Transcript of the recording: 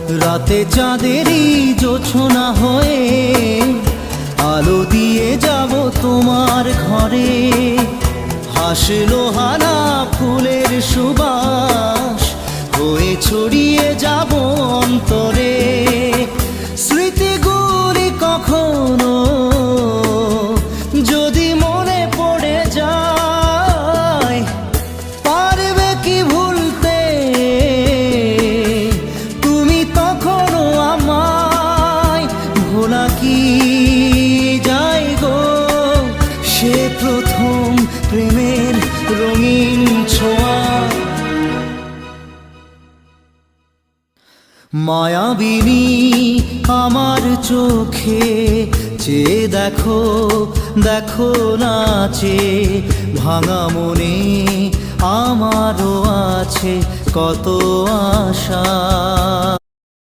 রাতে চাঁদেরই জোছনা হয়ে আলো দিয়ে যাব তোমার ঘরে। হাসলো হানা ফুলের সুবাস হয়ে ছড়িয়ে যাব অন্তরে। স্মৃতিগুলি কখনো যদি মনে পড়ে যায়, পারবে কি ভুলতে তুমি তখনও আমায়? ভোলা কি যায় গো সে প্রথম প্রেমের রঙিন ছোঁয়া। মায়াবিনী আমার চোখে চেয়ে দেখো, দেখো নাচে ভাঙা মনে আমারও আছে কত আশা।